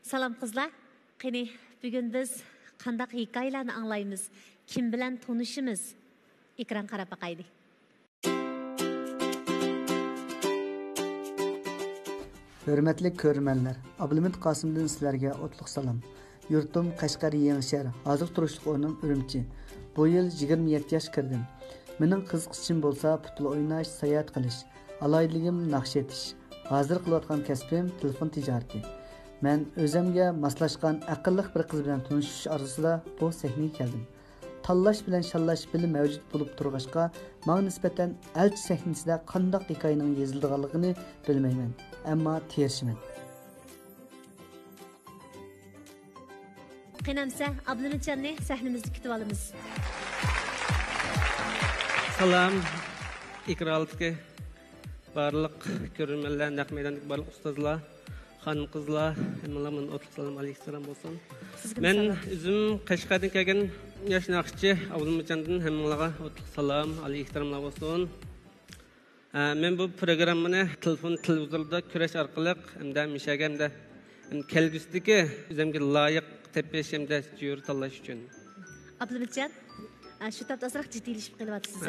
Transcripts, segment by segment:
Salam qızlar. Qani bugun biz qandaq hikoyalarni anglaymiz? Kim bilan tanishimiz? Ekran qarab baqaylik. Hürmetli körmenler, Abdülhamid Qasım'dan sizlerge otluq salam. Yurtum Qashqar Yengishar, hazır turuşluq o'rnim Ürümçi. Bu yıl 27 yaş kirdim. Mening qiziqishim bo'lsa futbol o'ynash, sayohat qilish, alayligim naqsh etish. Hazır qilayotgan kasbim telefon tijarati. Men o'zimga moslashgan aqlli bir qiz bilan tanishish arzusida bu sahnaga keldim. Tanlash bilan shallash bilim mavjud bo'lib turg'ashqa, menga nisbatan elchi sahnasida qandoq hikoyaning yozilganligini bilmayman, ammo terishiman. Qinamsa Abdulhamidjanni sahnamizda kutib olamiz. Salam, ikraltki barliq ko'rmanlar, naq maydondagi barliq ustozlar, xonim qizlar, hammalarga o'tliq salom alaykum bo'lsin. Men o'zim Qashqardan kelgan yosh naqshchi Abdulhamidjandan hammalarga o'tliq salom alaykum bo'lsin. Men bu programmani televizorda ko'rish orqali hamda mishagamda kelgusidagi o'zimga loyiq tepishimda jur tanlash uchun. Abdulhamidjan, shu tapda asraq jiddiylashib qelyapsiz.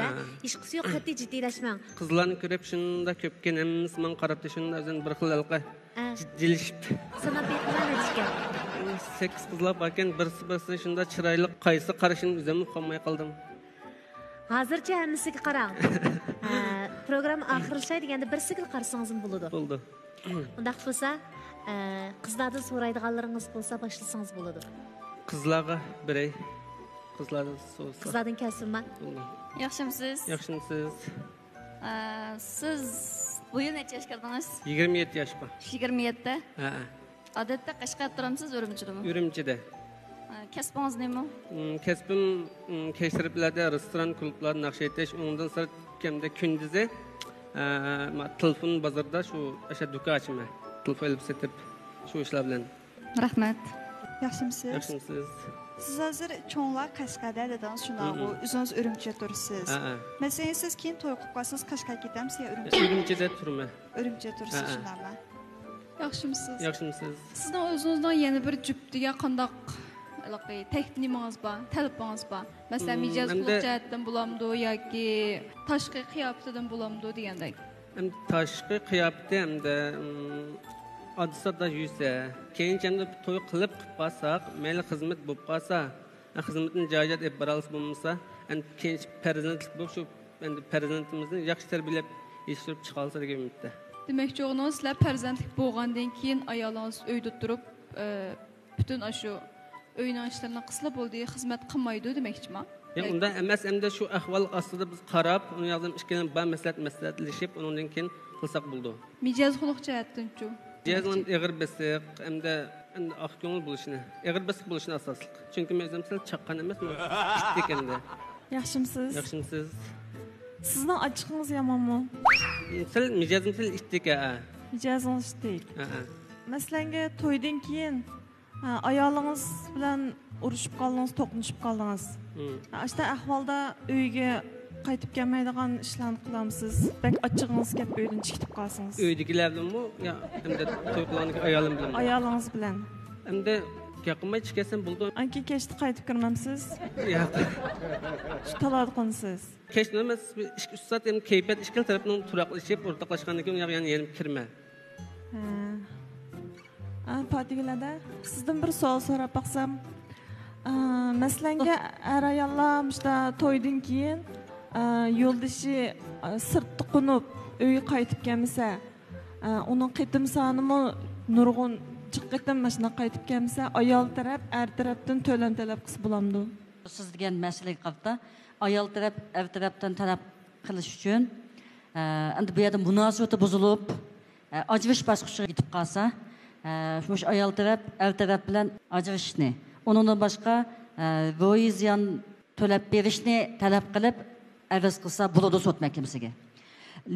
Hech qisi yo'q, qat'iy jiddiylashmang. Qizlarni ko'rib shunda ko'pkan hammasi men qarab shunda o'zim bir xil alqa jiddiylashib. Sanab beqiladi ekan. 8 qizlar barkan birsi shunda chiroyli qaysi qarashini o'zim qolmay qoldim. Hozircha hammasiga qarang. Program oxirlashay deganda birsiga qarasangiz bo'ladi. Bo'ldi. Undaq bo'lsa, qizlardan so'raydiganlaringiz bo'lsa boshlasangiz bo'ladi. Qizlarga biray qizlardan so'rasa. Qizlardan kelsinmi? Yaxshimisiz? Yaxshimisiz? Siz bu yil necha yoshga kirdingiz? 27 yoshga. 27? Ha. Odatda Qashqarda turamsiz, Urumchidami? Urumchida. Kasbingiz nima? Kasbim keşriflarda, restoran, klublar naqsh etish, undan sart kamda kunduzi telefon bozorda shu o'sha do'kon ochma. Telefon olib satib shu ishlar bilan. Rahmat. Yaxshimisiz? Yaxshimisiz? Siz hozir cho'nglar Qashqarda dedingiz, shunday o'zingiz Urumchida tursiz. Masalan, siz keyin to'y qilib qolsangiz Qashqarga ketamsiz yo Urumchida? Urumchida turma. Urumchida tursiz, shundaymi? Yaxshimisiz? Yaxshimisiz? Sizning o'zingizdan yana bir juftiga qandoq teklifiniz bor, talabangiz bor. Masalan, mijoz jihatdan bo'lamdi yoki tashqi qiyofatidan bo'lamdi degandek. Ham tashqi qiyofati hamda odisada yursa, keyinchanda to'y qilib qolsak, mayli xizmat bo'lib qolsa, xizmatni joyiga deb boralsa bo'lmasa, keyin farzandlik bo'lib shu endi farzandimizni yaxshi tarbiyalab yetishtirib chiqarsa degan umidda. Demakchi o'g'lingiz sizlar farzandlik bo'lgandan keyin ayolingiz uyda turib, butun shu uyning ishlarini qilsa bo'ldi, xizmat qilmaydi demakchiman. Unda emas, endi shu ahvol ostida biz qarab, uni yozdim ishkilin ba maslahatlashib, undan keyin qilsak bo'ldi. Mijoz xulq jihatdan-chu. Mijozning eg'ir besiq, endi oq ko'ngil bo'lishini, eg'ir besiq bo'lishini asosliq. Chunki men o'zim sal chaqqan emasman. Ishdik endi. Yaxshimisiz? Yaxshimisiz? Sizning ochiqingiz yomonmi? Sal mijozim sal ishdik-a. Mijozingiz ishdik. Masalan, to'ydan keyin ayolingiz bilan urushib qoldingiz, to'qnashib qoldingiz. Ashta ahvolda uyga qaytib kelmaydigan ishlarni qilamsiz. Bak ochig'ingiz kelib uydan chiqib qolsangiz. Uydagilar bilanmi? Yo, endi to'y qilgan ayolim bilan. Ayolingiz bilan. Endi yaqinmay chiqasam bo'ldi. Anki kechda qaytib kirmamsiz? Yo'q. Shu talada qonsiz. Kechda emas, 2-3 soat endi kayfiyat ishkil tarafdan turaqlashib, o'rtoqlashgandan keyin yana kirma. Patigilarda sizdan bir savol so'rab baqsam, masalan, ayollar mishda to'ydan keyin yo'ldoshi sirtda qo'nib uyga qaytib kelmasa, uning qitim sonimi nurg'un chiqqetim mashina qaytib kelmasa, ayol taraf er tarafdan to'lam talab qilsa bo'lamdi. Siz degan masalaga qarata ayol taraf er tarafdan talab qilish uchun endi bu yerda munosabat buzilib, ajrish bosqichiga yetib qolsa, shu ayol taraf er taraf bilan ajrashishni, undan boshqa ro'yi ziyon to'lab berishni talab qilib arz qilsa bo'ladi sud mahkamasiga.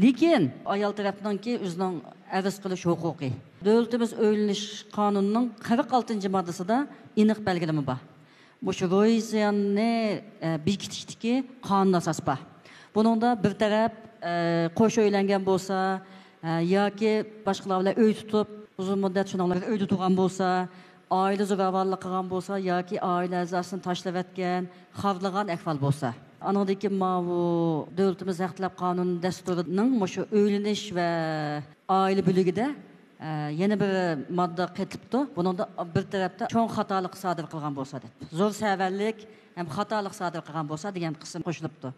Lekin ayol tarafdanki o'zining arz qilish huquqi. Davlatimiz o'ylanish qonunining 46-moddasida aniq belgilama bor. Bu shu ro'yi ziyonni bekitishdagi qonun asos bor. Buningda bir taraf qo'sh o'ylangan bo'lsa yoki boshqalar bilan uy tutib uzun muddat shuninglar uyda turgan bo'lsa, aile zo'ravonlik qilgan bo'lsa yoki oila a'zosini tashlab o'tgan, xavflagan ahvol bo'lsa. Anadaki bu devletimiz haqlab qonun dasturining shu o'ylanish va oila bo'ligida yana bir modda qaytibdi. Buningda bir tarafda cho'ng xatolik sodir qilgan bo'lsa deb. Zo'r savallik ham xatolik sodir qilgan bo'lsa degan qism qo'shilibdi.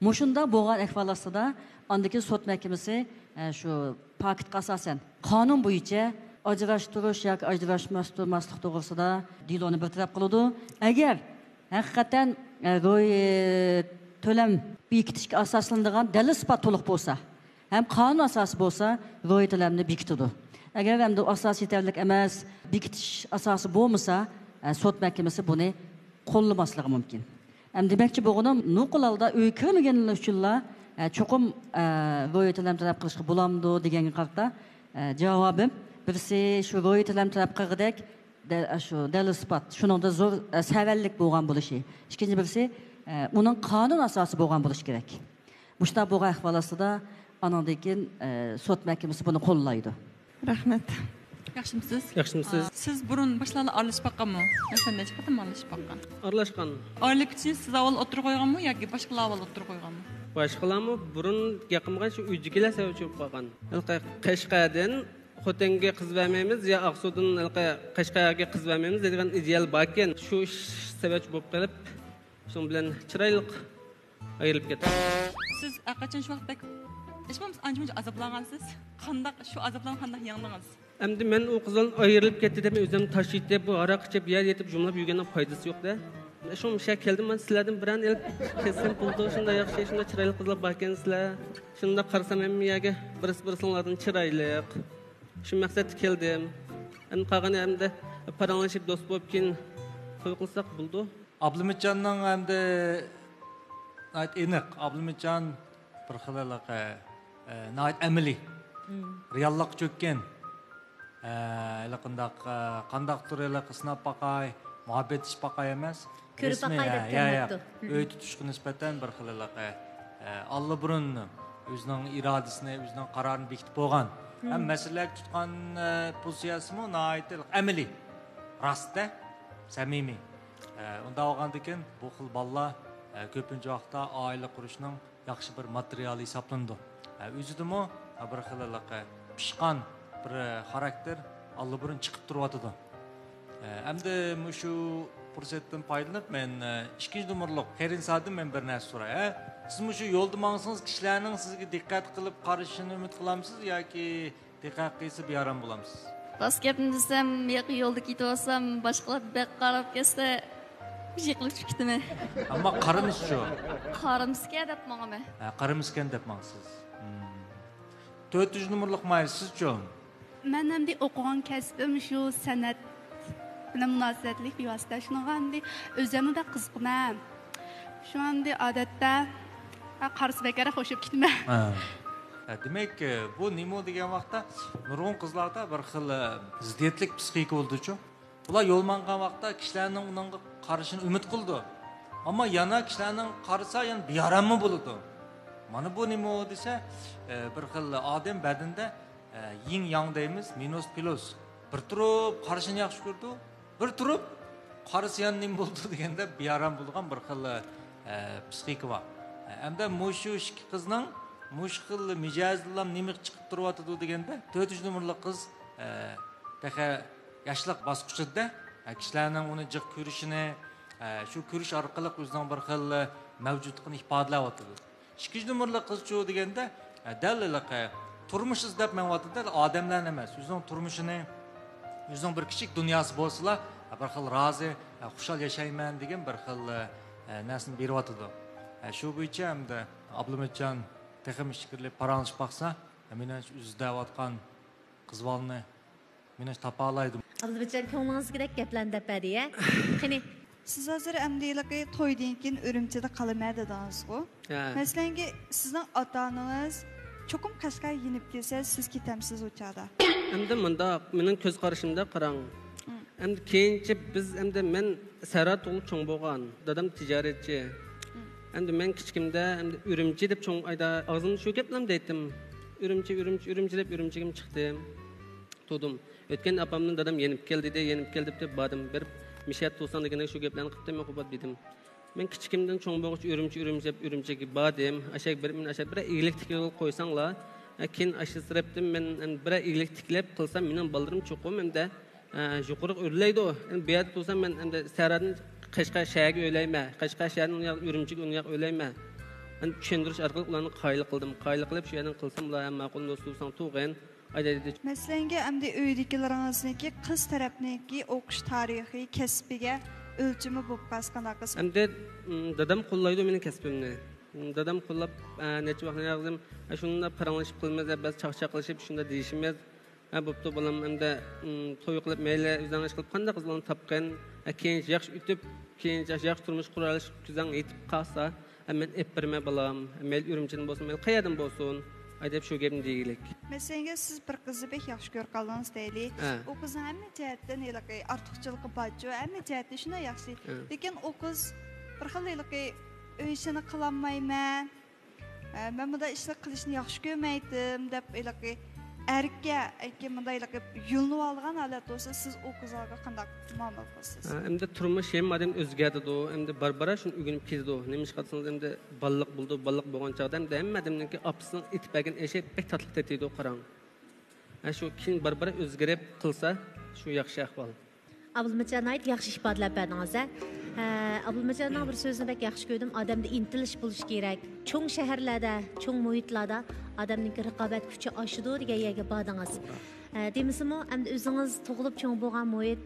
Mushunda bo'lgan ahvol ostida andaki sud mahkamasi shu paketga asosan qonun bo'yicha ajrashtirish yoki ajrashmaslik to'g'risida diloni bir taraf qiladi. Agar haqiqatan ro'y to'lam bekitishga asoslanadigan dalil isbot to'liq bo'lsa, ham qonun asosi bo'lsa, ro'y to'lamni bekitadi. Agar ham asos yetarli emas, bekitish asosi bo'lmasa, sud mahkamasi buni qo'llamasligi mumkin. Hem demakchi bo'lganim nuqullarda uy kirmaganlar uchunlar cho'qim ro'y to'lam talab qilishga bo'lamdi deganga qarata javobim birisi shu ro'y to'lam talab qilgidek shu dalil isbot shuningda zo'r savallik bo'lgan bo'lishi. Ikkinchi birisi uning qonun asosi bo'lgan bo'lishi kerak. Mushta bo'lgan ahvol ostida anandan keyin sud mahkamasi buni qo'llaydi. Rahmat. Yaxshimisiz? Yaxshimisiz? Siz burun başlarla aralashib baqqanmi? Masalan, necha qatam aralashib baqqan? Aralashgan. Oylik uchun siz avval o'tirib qo'yganmi yoki boshqalar avval o'tirib qo'yganmi? Boshqalarmi burun yaqingan shu uyjigilar sevib qo'ygan. Qashqardan Xotenga qiz vermaymiz ya Aqsudan Qashqarga qiz vermaymiz degan ideal bor ekan. Shu sabab bo'lib qolib, shu bilan chiroyli ayrilib ketdi. Siz qachon shu vaqtda ishmamiz ancha azoblangansiz? Qandaq shu azoblarni qandaq yengdingiz? Endi men o qizdan ayrilib ketdi deb o'zim tashiydi bu aroq ichib yer yetib jumlab yurgandan foydasi yo'q-da. Shu misha keldim men sizlardan biran elib kesem pulda shunda yaxshi shunda chiroyli qizlar bor ekansizlar. Shunda qarasam men miyaga birisilardan chiroyli. Shu maqsadga keldim. Endi qolgani hamda paranglashib do'st bo'lib keyin to'y qilsak bo'ldi. Ablamitjonning hamda aniq Ablamitjon bir xilalaqa amaliy reallik cho'kkan. Qandaq turlar sinab baqay, muhabbet ish baqay emas. Ko'rib baqay deb kelmoqda. Uy tutishga nisbatan bir xilalaqa Alloh burun o'zining irodasini, o'zining qarorini bekitib qo'ygan. Ham masalaga tutgan pozitsiyasimi amaliy, rostda, samimiy. Unda olgandan keyin bu xil bolalar ko'pincha vaqtda oila qurishning yaxshi bir materiali hisoblanadi. O'zidimi bir xilalaqa pishqan bir xarakter Alloh burun chiqib turyotdi. Hamda shu fursatdan foydalanib men ikkinchi nomerlik Xerin Sadim men bir narsa so'ray. Siz shu yo'lda mangsangiz kishilarning sizga diqqat qilib qarashini umid qilamsiz yoki diqqat qilsa bearam bo'lamsiz? Bas gapni desam, yo'lda ketib olsam, boshqalar bek qarab kelsa, yiqilib tushib ketaman. Ammo qaramischi. Qarimsga deb mangman. Qarimsgan deb mangsiz. 400 nomerlik mayl sizchi? Men ham o'qigan kasbim shu san'at bilan munosabatli bevosita. Shunga ham o'zimni da qiziqman. Shu anda odatda qarz bekara qo'shib ketman. Demak, bu nima degan vaqtda nurg'un qizlarda bir xil ziddiyatlik psixika bo'ldi-chu. Ular yo'lmangan vaqtda kishilarning unga qarashini umid qildi. Ammo yana kishilarning qarasa yana bearammi bo'ladi. Mana bu nima desa, bir xil odam badanda yin yang deymiz, minus plus. Bir turib qarashini yaxshi ko'rdi, bir turib qarasi yana nima bo'ldi deganda bearam bo'lgan bir xil psixika bor. Hamda mushu ikki qizning mushkil mijozlar nima chiqib turyapti deganda 400 nomerli qiz taqa yoshlik bosqichida kishilarning uni jiq ko'rishini shu ko'rish orqali o'zining bir xil mavjudligini ifodalayapti. 2 nomerli qiz-chu deganda dalilaqa turmush izlab menotida odamlar emas, o'zining turmushini, o'zining bir kichik dunyosi bo'lsa, bir xil rozi, xushal yashayman degan bir xil narsani beryapti. Shu bo'yicha hamda Ablamitjon texnik fikrli paranglashib baqsa, meni izlayotgan qizbolni meni topa oladi. Ablamitjon ko'nglingizdek gaplarni deb berdi-ya. Qani siz hozir amdiylikqa to'ydan keyin Urumchida qalaman dedingiz-ku. Masalan, sizning ota-onangiz cho'qim Qashqar yenib kelsa, siz ketamsiz o'chada. Endi bunda mening ko'z qarashimda qarang. Endi keyinchi biz endi men Sarat o'g'li cho'ng bo'lgan, dadam tijoratchi. Endi men kichkimda endi Urumchi deb cho'ng ayda og'zimni shu gaplarni aytdim. Urumchi deb Urumchigim chiqdim. Tudim. Ötken apamdan dadam yenip keldi deb badım berip mishat to'san degandek shu gaplarni qilib men qo'yib dedim. Men kichikimdan cho'ng bo'g'ich urumchiga badim. Ashak bir men ashak bir iglik tikilib qo'ysanglar, keyin ashsirabdim men bir iglik tiklab qilsam mening baldarim cho'qim hamda yuqoriq o'rlaydi. Bu yerda to'sam men hamda Saradan Qashqa shaharga o'ylayman. Qashqa shaharning urumchiga unyoq o'ylayman. Men tushundirish orqali ularni qayli qilib shu yerdan qilsam ular ham ma'qul do'stsan to'g'in. Мәсәләнгә әмді өйдекелеріңіздегі қыз тарапныңки оқыш тарихи кәсіпіге өлчімі болып қасқан ақыс? Әмді дадам қоллайды менің кәсіпімні. Дадам қоллап нәтчі вақытын яғызым, шунда параңлашып қылмыз, бәз чақ-чақлашып, шунда дейшіміз. Бұпты болам, әмді той қылып, мәйлі өзің қылып, қанда қызланы тапқан, кейінш яқшы үтіп, кейінш яқшы тұрмыш құралыш күзің етіп қалса, әмен әппірме балам, мәйл үрімчінің болсын, мәйл қаядың болсын. Ayda şu gebim deyilik. Mesela siz bir kızı pek yaxşı gör kaldınız deyili. O kızın həmin cəhətdən eləki artıqçılığı bacı, həmin cəhətdə şuna yaxşı. Lakin o kız bir xil eləki öyüşəni qılanmayma. Mən bunda işlə qilishini yaxşı görməydim deb eləki erkə bunda eləki yolunu alğan halət olsa siz o qızlarga qandaq muamele qılsınız? Əmdə turmuş hem adam özgədidir o, əmdə barbara şunu ügünüb kezdi. Nemiş qatsınız əmdə ballıq buldu, ballıq boğan çağda əmdə hem adamın ki apısının itibəgin eşək bək tatlı tetiydi o qaran. Şu kin barbara özgərib qılsa şu yaxşı əhval. Abdulmacan ait yaxşı ifadələb bədinizə. Abdulmacanın bir sözünü bək yaxşı gördüm. Adamda intilish buluş gerek. Çoğ şəhərlərdə, çoğ muhitlarda adamın rəqabət gücü aşıdı degan yerga bardingiz. Demisimi, əmdə özünüz to'g'ilib cho'ng bo'lgan muhit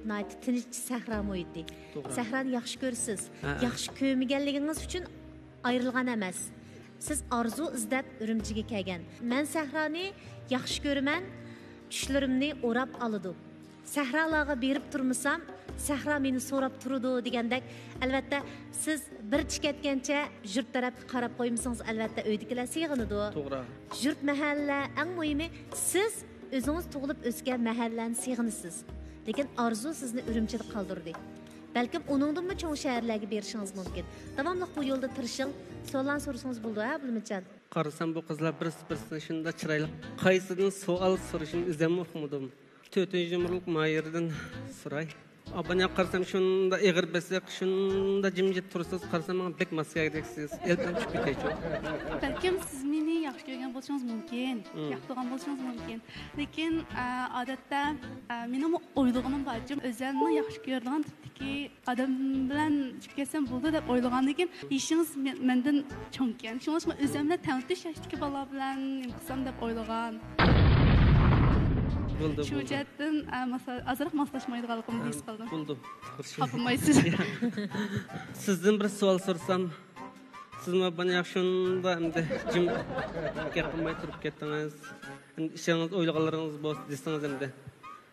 tinch sahra muhiti. Sahrani yaxshi ko'rsiz. Yaxshi ko'rmaganligingiz uchun ayrilgan emas. Siz arzu izlab Urumchiga kelgan. Men sahrani yaxshi ko'raman, tushlarimni o'rab oladi. Sahralarga berib turmasam, sahra meni so'rab turadi degandek, albatta siz bir chikatgancha yurt tarafga qarab qo'ymasangiz, albatta uydagilar sig'inadi. To'g'ri. Yurt mahalla eng muhimi siz o'zingiz tug'ilib o'sgan mahallani sig'inasiz. Lekin arzu sizni Urumchida qoldirdi. Balkim uningdanmi cho'ng shaharlarga berishingiz mumkin. Davomli bu yo'lda tirishing, savollarni so'rasangiz bo'ladi, Abdulmajan. Qarasam bu qizlar bir-birini shunda chiroyli qaysidan savol so'rashini o'zim o'qimadim. 4-cü yumruq mayırdan soray. Abone qarsam şunda eğir besek, şunda cimcit tursiz qarsam bana bek masaya gideksiz. Elbette çıkıp bitecek. Belki siz meni yaxshi görgen bolsanız mümkün, yaxtırgan bolsanız mümkün. Lekin adette benim oylığımın bacım özelini yaxshi gördiğin tipdeki adam bilen çıkıp gelsem buldu dep oylığan lekin işiniz menden çoğken. Şunun için özümle tanıtış yaştaki bala bilen imkısam dep oylığan. Şu cəhətdən azırıq maslaşmaydıqalığımı deyiz qaldım. Buldu. Xapınmaysınız. Sizden bir sual sorsam, siz bana yaxşında əmdə cim gəqinmay turub getdiniz. İşiniz, oylağalarınız bolsa desiniz əmdə.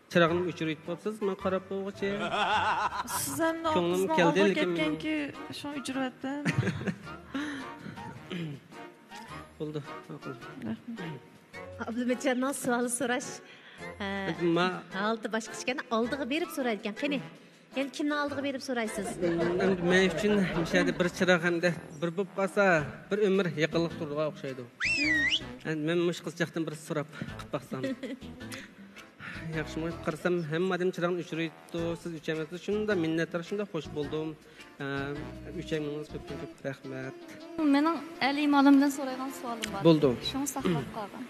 Çırağını öçürüyüp bolsaz, mən qarab boğucu. Siz əmdə o qızın alba getken ki, şunu ücretdən. Buldu. Abdulmacandan sualı soraş. Altı başka çıkan aldığı berip sorayken qani yani kimni aldığı berip soraysız? Men üçün müşahede bir çırak hamda bir bo'lib qolsa bir ömür yaqinlik turdiga o'xshaydi. Men mush qizchaqdan bir so'rab qilib baqsam. Yaxshimi qarsam hammadan chirag'ni o'chiraydi, siz o'chamaysiz. Shunda minnatdor, shunda xush bo'ldim. O'chamingiz ko'p rahmat. Mening Alim olimdan so'ragan savolim bor. Bo'ldi. Shuni saqlab qolgan.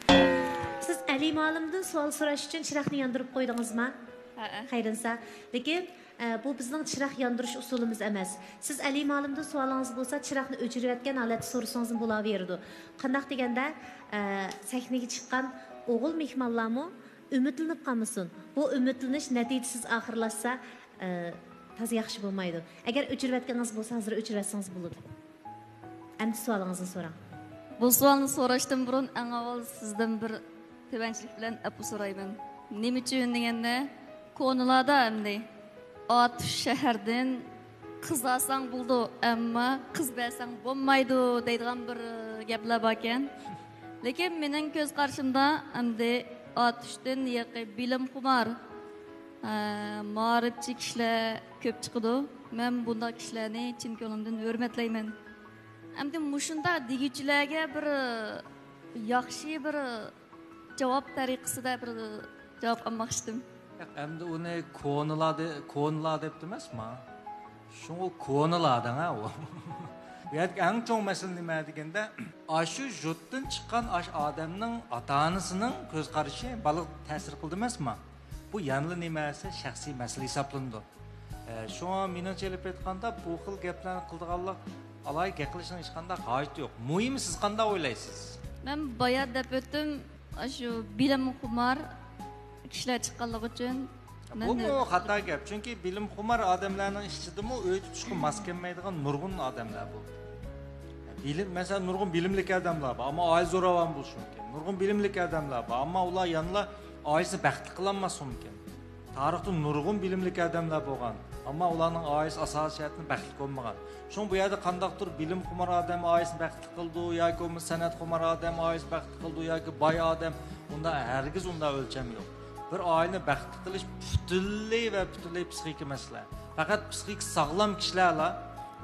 Siz Alim olimdan savol so'rash uchun chiroqni yondirib qo'ydingizmi? Xayrinsa. Lekin bu bizning chiroq yondirish usulimiz emas. Siz Alim olimdan savolingiz bo'lsa, chiroqni o'chirayotgan holatda so'rasangiz bo'laveradi. Qandaq deganda, sahnaga chiqqan o'g'il mehmonlarmi umidlanib qolmasin. Bu umidlanish natijasiz oxirlashsa, taz yaxshi bo'lmaydi. Agar o'chirayotganingiz bo'lsa, hozir o'chirsangiz bo'ladi. Endi savolingizni so'rang. Bu savolni so'rashdan burun eng avval sizdan bir tevanchilik bilan apu so'rayman. Nima uchun deganda, konularda endi at shahardan qiz olsang bo'ldi, ammo qiz bersang bo'lmaydi deydigan bir gaplar bor ekan. Lekin mening ko'z qarshimda endi atishdan yoqi bilim xumar, ma'rifchi kishilar ko'p chiqadi. Men bunday kishilarni chin ko'nglimdan hurmatlayman. Endi mushunda deguvchilarga bir yaxshi bir javob tariqasida bir cevap almak istedim. Endi uni ko'nlar deb emasmi? Shu ko'nlardan ha u. Bu yerda eng cho'ng masala nima deganda, shu yurtdan chiqqan odamning ota-onasining ko'z qarashi baliq ta'sir qildi emasmi? Bu yanli nimasi shaxsiy masala hisoblandi. Shunga meningcha aytganda bu xil gaplarni qildiganlar alay gap qilishning hech qanday hojati yo'q. Muhimi siz qanday o'ylaysiz? Men boya deb o'tdim, shu bilim xumar kishilar chiqqanligi uchun bu xato gap. Chunki bilim xumar odamlarning ichidami o'y tutishga mos kelmaydigan nurg'un odamlar bu. Mesela nurg'un bilimli odamlar bor, ammo oila zo'ravon bo'lishi mumkin. Nurg'un bilimli odamlar bor, ammo ular yanlar oilasi baxtli qilolmasi mumkin. Tarixda nurg'un bilimli odamlar bo'lgan, ammo ularning oilasi asosiyatini baxtli bo'lmagan. Shu bu yerda qandaqdir bilim xumar odam oilasini baxtli qildi yoki san'at xumar odam oilasini baxtli qildi yoki boy odam, unda hargiz unda o'lcham yo'q. Bir oilani baxtli qilish butunlay psixik masala. Faqat psixik sog'lom kishilarla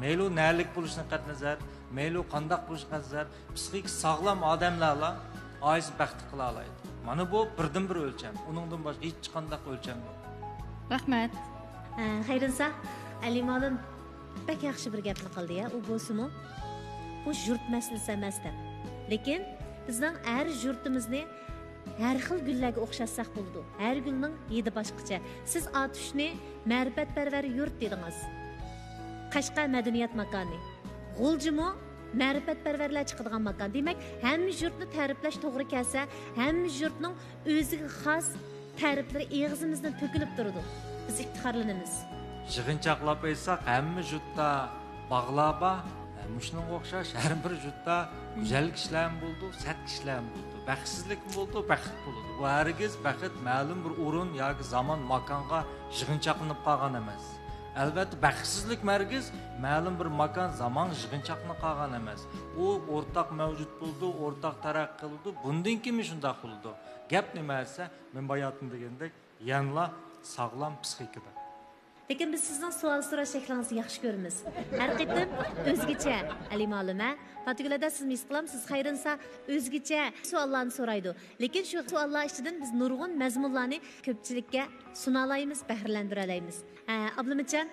mayli nalik bo'lishdan qat nazar, mayli qandaq bo'lish qat nazar, psixik sog'lom odamlarla oilasini baxtli qila oladi. Mana bu birdan bir o'lcham. Uningdan boshqa hech qanday o'lcham yo'q. Rahmat. Xayrinsa, Alimolim bak yaxshi bir gapni qildi ya. U bo'lsa-mu, bu yurt masalasi emas deb. Lekin bizning har yurtimizni har xil gullarga o'xshatsak bo'ldi. Har gulning hidi boshqacha. Siz Atushni ma'rifatparvar yurt dedingiz. Qashqar madaniyat makoni. G'uljimi ma'rifatparvarlar chiqadigan makon. Demak, hamma yurtni ta'riflash to'g'ri kelsa, hamma yurtning o'ziga xos ta'riflari og'zimizdan to'kilib turadi. Biz iftixorlanamiz. Yig'inchoqlab aytsak, hamma yurtda bog'lar bor. Mushunga o'xshash har bir yurtda go'zal kishilar bo'ldi, sat kishilar bo'ldi. Baxtsizlik bo'ldi, baxt bo'ldi. Bu hargiz baxt ma'lum bir o'rin yoki zamon makonga yig'inchoqlanib qolgan emas. Albatta baxtsizlik margiz ma'lum bir makon zamon yig'inchoqlanib qolgan emas. U o'rtaq mavjud bo'ldi, o'rtaq taraqqiy qildi. Bundan keyin shunday bo'ldi. Gap nima esa, men bayotim degandek, yanla sog'lom psixikada. Lekin biz sizdan savol so'rash shaklingizni yaxshi ko'ramiz. Har qitim o'zgacha Alimolim-a. Fatigularda siz mis qilamiz, Xayrinsa o'zgacha savollarni so'raydi. Lekin shu savollar ichidan biz nurg'un mazmunlarni ko'pchilikka suna olamiz, bahralantira olamiz. Ablimjon,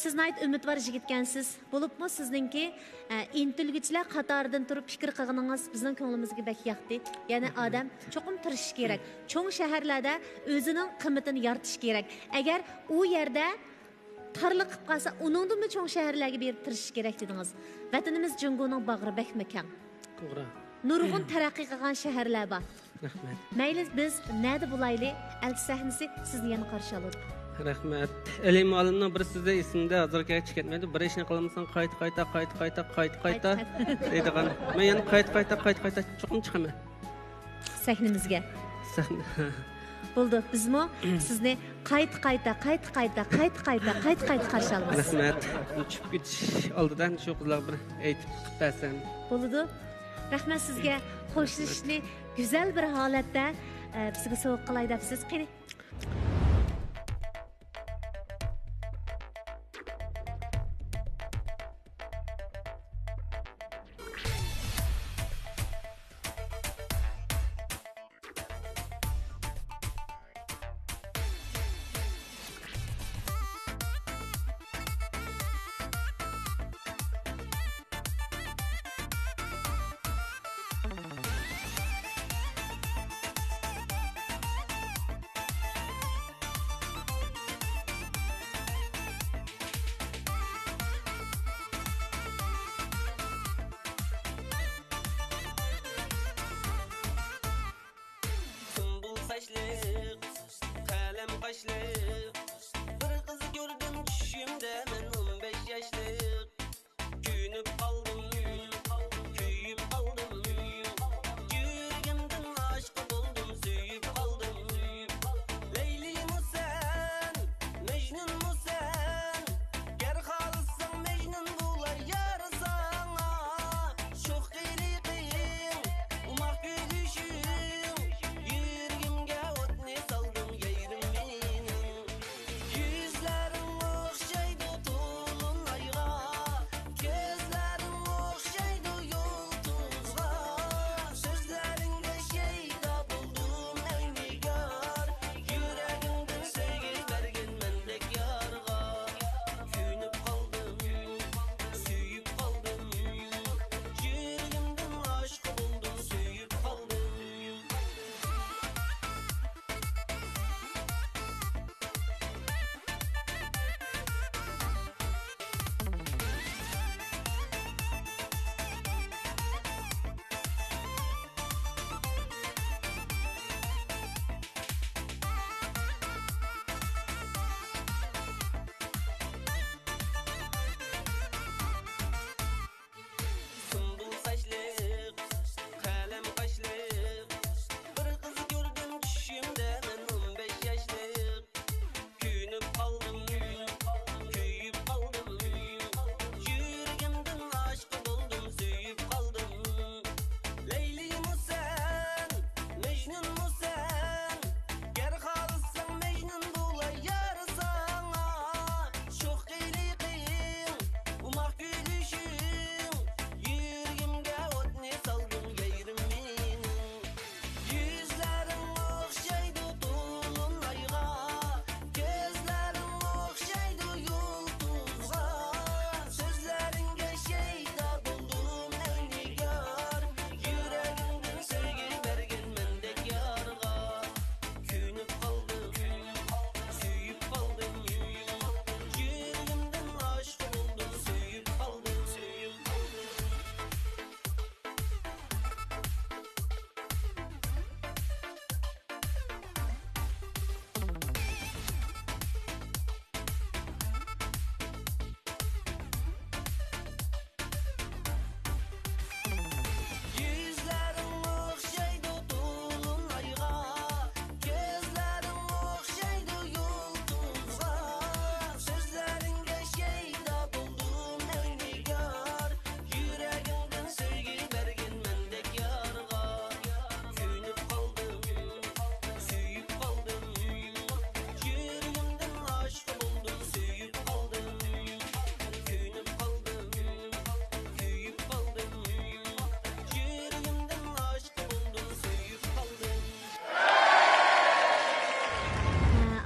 siz nayt umidvor yigitkansiz. Bo'libmi sizningki intilgichlar qatoridan turib fikr qilganingiz bizning ko'nglimizga bak yoqdi. Ya'ni odam cho'qim tirishish kerak. Cho'ng shaharlarda o'zining qimmatini yoritish kerak. Agar u yerda tarliq qilib qolsa, uningdan cho'ng shaharlarga berib tirishish kerak dedingiz. Vatanimiz Jungoning bag'ri bakmi kang. To'g'ri. Nurg'un taraqqiy qilgan shaharlar bor. Rahmat. Mayli biz nada bo'layli, alk sahnasi sizni yana qarshi oladi. Rahmat. Alimolimning bir sizda esimda hozirga chiqmaydi. Bir ishni qilmasang qayta deydigan. Men yana qayta cho'qim chiqaman. Sahnamizga. Bo'ldi, bizmi sizni qayta qarshi olamiz. Rahmat. Uchib ketish oldidan shu qizlarga bir aytib qilsam. Bo'ldi. Rahmat sizga qo'shilishni go'zal bir holatda bizga sovg'a qilay debsiz. Qani.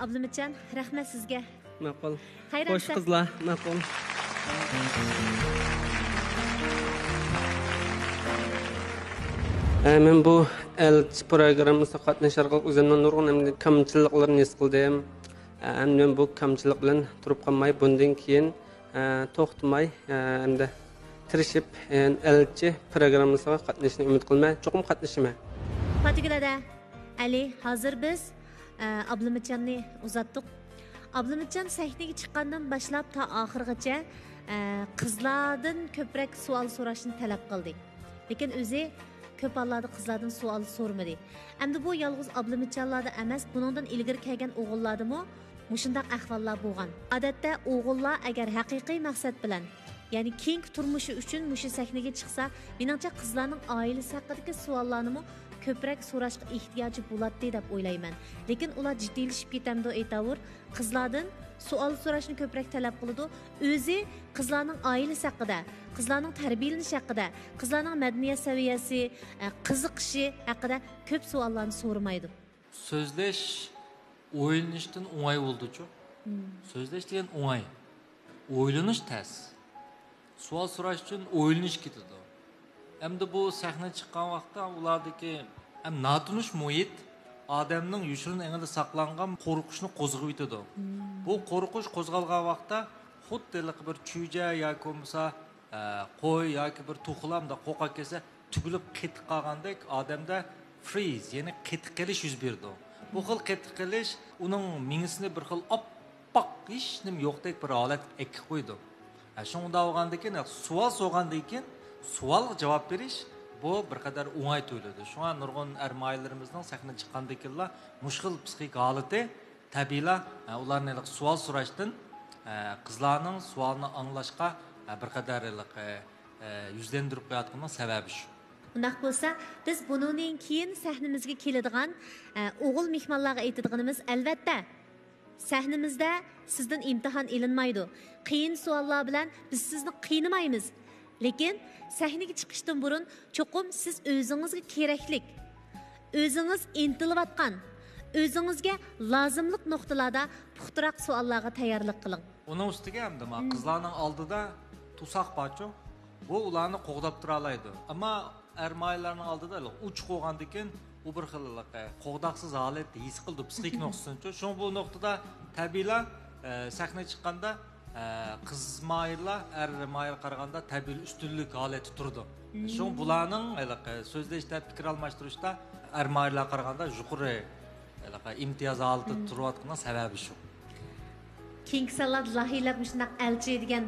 Ablamitcan, rahmat sizga. Ma'qul. Xayr Xo'sh qizlar, ma'qul. Men bu elchi programmasida qatnashish orqali o'zimning nurg'un kamchiliklarni his qildim. Men bu kamchilik bilan turib qolmay, bundan keyin to'xtamay hamda tirishib elchi programmasiga qatnashishni umid qilmay, cho'qim qatnashaman. Fatigilada Ali, hozir biz Ablamitjanni uzatdik. Ablamitjan sahnaga chiqqandan boshlab ta oxirigacha qizlardan ko'proq savol so'rashni talab qildi. Lekin o'zi ko'p hollarda qizlardan savol so'rmadi. Endi bu yolg'iz Ablamitjanlarda emas, buningdan ilgari kelgan o'g'illardimi mushundaq ahvollar bo'lgan. Odatda o'g'illar agar haqiqiy maqsad bilan, ya'ni keyingi turmushi uchun mushu sahnaga chiqsa, meningcha qizlarning oilasi haqidagi savollarni ko'proq so'rashga ehtiyoji bo'ladi deb o'ylayman. Lekin ular jiddiylashib ketamdi aytavur, qizlardan savol so'rashni ko'proq talab qiladi. O'zi qizlarning oilasi haqida, qizlarning tarbiyalanishi haqida, qizlarning madaniyat saviyasi, qiziqishi haqida ko'p savollarni so'ramaydi. So'zlash o'ylanishdan o'ng'ay bo'ldi-ku. So'zlash degan o'ng'ay. O'ylanish tez. Savol so'rash uchun o'ylanish ketadi. Endi bu sahna chiqqan vaqtda ulardagi ham notunish muhit odamning yushirin engida saqlangan qo'rqishni qo'zg'ab yetadi. Bu qo'rqish qo'zg'algan vaqtda xuddi bir chuja yoki bo'lmasa qo'y yoki bir to'qlamda qo'qa kelsa tugilib qetib qolgandek odamda freeze, ya'ni qetib qilish yuz berdi. Bu xil qetib qilish uning mingisini bir xil oppoq hech nima yo'qdek bir holat ekib qo'ydi. Shunda olgandan keyin savol so'rgandan keyin savolga javob berish bu bir qadar o'ng'ay tuyuladi. Shunga nurg'un armoylarimizning sahnaga chiqqandan keyin mushkil psixik holati tabiiylar ularni savol so'rashdan qizlarning savolni anglashga bir qadar yuzlantirib qo'yayotganning sababi shu. Undaq bo'lsa, biz bundan keyin sahnamizga keladigan o'g'il mehmonlarga aytadiganimiz albatta sahnamizda sizdan imtihon ilinmaydi. Qiyin savollar bilan biz sizni qiynamaymiz. Lekin sahnaga chiqishdan burun cho'qim siz o'zingizga keraklik, o'zingiz intilayotgan, o'zingizga lozimlik nuqtalarda puxtaroq savollarga tayyorlik qiling. Uning ustiga hamda qizlarning oldida tusoq borchu, bu ularni qo'g'dab tura oladi. Ammo armoylarning oldida uch qo'ygandan keyin u bir xil qo'g'daqsiz holat his qildi psixik nuqtadan. Shu bu nuqtada tabiiylar sahnaga chiqqanda qiz mayillar er mayil qaraganda tabiiy ustunlik holati turdi. Shu bularning so'zlashda fikr almashtirishda er mayillar qaraganda yuqori imtiyoz oldi turayotgan sababi shu. King Salad lahilab shunday elchi degan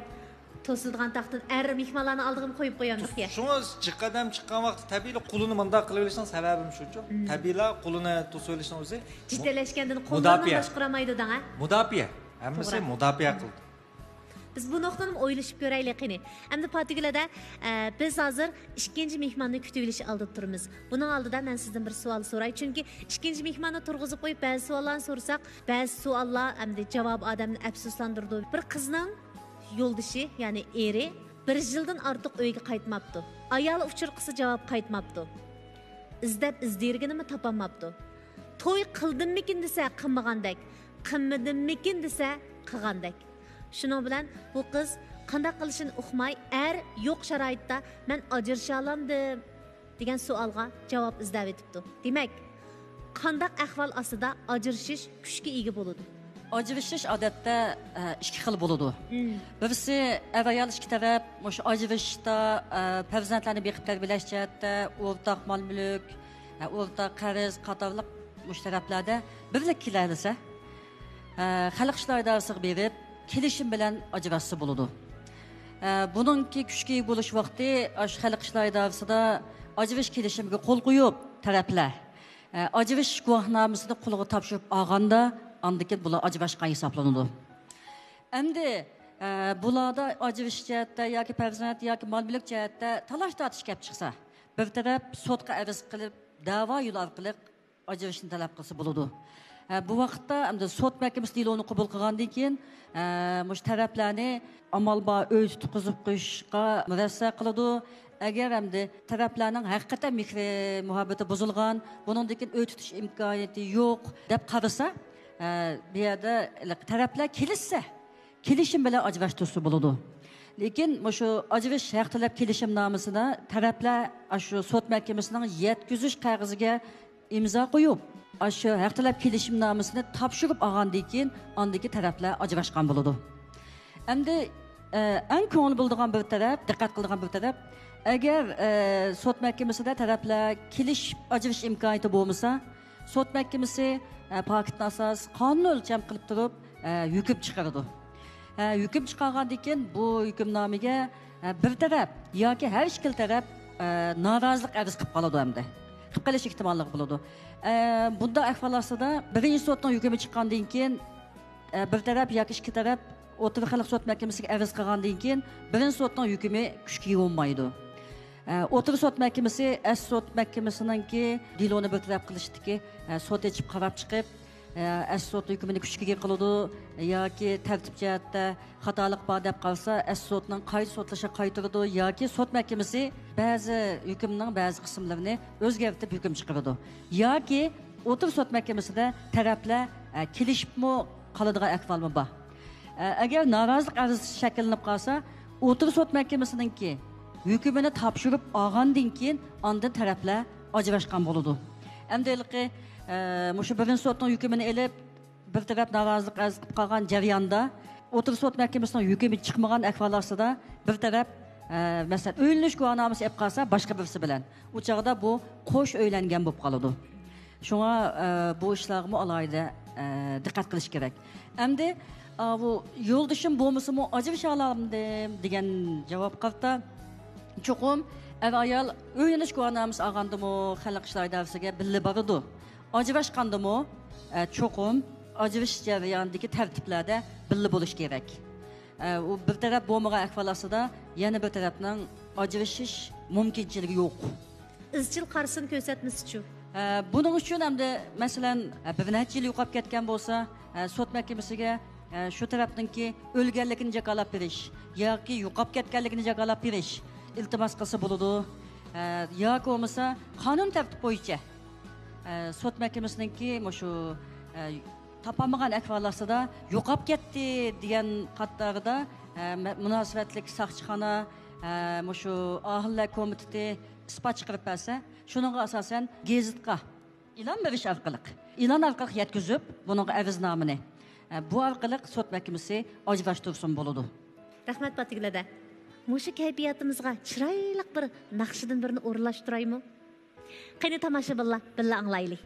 to'silgan taxtdan er mehmonlarni oldiga qo'yib qo'yandik ya. Shunga chiqqan vaqt tabiiy qulini bunday qilib olishning sababim shuchu. Tabiiylar qulini to'sib olishning o'zi jiddalashgandan qo'llarni boshqaramaydi da. Mudofiya. Hammasi mudofiya qildi. Biz bu nuqtani o'ylashib ko'raylik qani. Endi Fatigilada biz hozir ikkinchi mehmonni kutib olish oldida turibmiz. Buning oldida men sizdan bir savol so'ray, chunki ikkinchi mehmonni turg'izib qo'yib ba'zi savollarni so'rasak, ba'zi savollar endi javob odamni afsuslantirdi. Bir qizning yo'ldishi, ya'ni eri 1 yildan ortiq uyga qaytmabdi. Ayoli uchirqisi javob qaytmabdi. İzdab izdirganini topolmabdi. To'y qildimmikin desa qilmagandek, qilmadimmikin desa qilgandek. Shuning bilan bu qiz qanday qilishini uqmay, yo'q sharoitda men ajrasha olamdim degan savolga javob izlab etibdi. Demak, qanday ahvol ostida ajrashish kuchga ega bo'ladi? Ajrashish odatda ikki xil bo'ladi. Birisi ayol ikki taraf o'sha ajrashishda farzandlarni beqib tarbiyalash jihatda o'rtoq mol-mulk, o'rtoq qarz qatorliq mushtaraflarda birlik kelsa, xalq ishlar idarasiga berib kelishim bilan ajrashsa bo'ladi. Buningki kuchga ega bo'lish vaqti xalq ishlar idarasida ajrash kelishimiga qo'l qo'yib taraflar ajrash guvohnomasini qo'lga topshirib olganda andakin bular ajrashgan hisoblanadi. Endi bularda ajrash jihatda yoki farzand yoki mol-mulk jihatda talash tortish kelib chiqsa, bir taraf sudga arz qilib da'vo yo'li orqali ajrashni talab qilsa bo'ladi. Bu vaqtda endi sud mahkamasi deloni qabul qilgandan keyin mush taraflarni amalba uy tutqizib qo'yishga murassa qiladi. Agar endi taraflarning haqiqatan mehr muhabbati buzilgan, buningdan keyin uy tutish imkoniyati yo'q deb qarasa, bu yerda taraflar kelishsa, kelishim bilan ajrashtirsa bo'ladi. Lekin shu ajrash haq talab kelishim nomisida taraflar shu sud mahkamasining yetkazish qog'oziga imzo qo'yib, shu haq talab kelishim nomisini topshirib olgandan keyin ondagi taraflar ajrashgan bo'ladi. Endi eng ko'ngil bo'ladigan bir taraf, diqqat qiladigan bir taraf, agar sud mahkamasida taraflar kelish ajrash imkoniyati bo'lmasa, sud mahkamasi paketni asos qonun o'lcham qilib turib hukm chiqaradi. Hüküm çıkargandan keyin bu hükümnomiga bir taraf yoki har ikkala taraf norozilik arz qilib qoladi hamda. Qilib qolish ehtimolligi bo'ladi. Bunda ahvollarda birinchi sudning hukmi chiqqandan keyin bir taraf yoki ikki taraf o'rta xalq sud mahkamasiga arz qilgandan keyin birinchi sudning hukmi kuchga olmaydi. O'rta sud mahkamasi as sud mahkamasiningki diloni bir taraf qilishdiki sud echib qarab chiqib as sud hükmünü kuchga qiladi yoki tartib jihatda xatolik bor deb qolsa as sudning qayta sudlashiga qaytaradi yoki sud mahkamasi ba'zi hukmning ba'zi qismlarini o'zgartirib hukm chiqaradi yoki o'tir sud mahkamasida taraflar kelishibmi qoladigan ahvolmi bor. Agar norozilik arzi shakllanib qolsa o'tir sud mahkamasiningki hukmini topshirib olgandan keyin ondan taraflar ajrashgan bo'ladi. Endi Muşu birinchi sudning hukmini elib bir taraf norozilik arz qilib qolgan jarayonda o'tir sud mahkamasining hukmi chiqmagan ahvollarda bir taraf masalan o'ylanish guvohnomasi olib qolsa boshqa birisi bilan u chog'da bu qo'sh o'ylangan bo'lib qoladi. Shunga bu ishlarga alohida diqqat qilish kerak. Endi bu yo'ldishim bo'lmasa-mu ajrasha olamdim degan javob qilsa cho'qim ayol o'ylanish guvohnomasi olgandimi xalq ishlar idarasiga birga boradi. Ajrashgandimi cho'qim ajrash jarayonidagi tartiblarda birga bo'lish kerak. U bir taraf bo'lmagan ahvollarda yana bir tarafning ajrashish mumkinchiligi yo'q. Izchil qarsini ko'rsatmasichu. Buning uchun hamda masalan bir necha yil yo'qolib ketgan bo'lsa, sud mahkamasiga shu tarafningki o'lganligini jakolab berish yoki yo'qolib ketganligini jakolab berish iltimos qilsa bo'ladi. Yoki bo'lmasa qonun tartib bo'yicha sud mahkamasiningki shu topolmagan ahvollarda yo'qolib ketdi degan qatorida munosabatli soqchixona shu ahillar komiteti isbot chiqarib bersa, shuningga asosan gazetga e'lon berish orqali yetkazib buning arznamini bu orqali sud mahkamasi ajrashtirsin bo'ladi. Rahmat Patiglada. Mushu kayfiyatimizga chiroyli bir naqshidan birini o'rlashtiraymi? Qani tomoshabinlar birga anglaylik.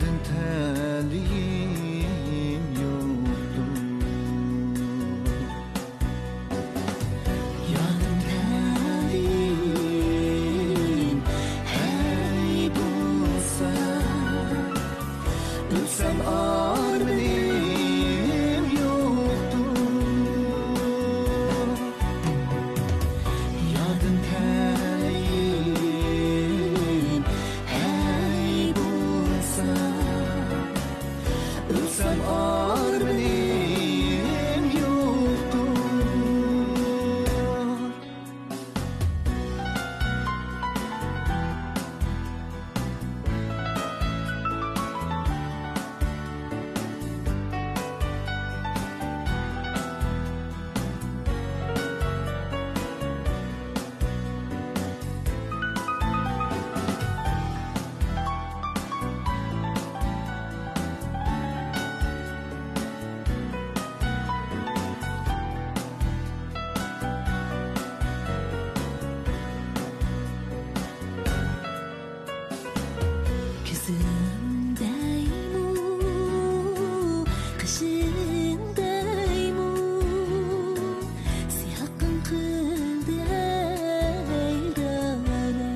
Yardım telim yoktu. Yardım telim hey bulsa, ölsem armenim yoktu. Yardım telim hey bulsa, ölsem armenim yoktu. Kızındayım, kışındayım, siyahın kıldı hayranım.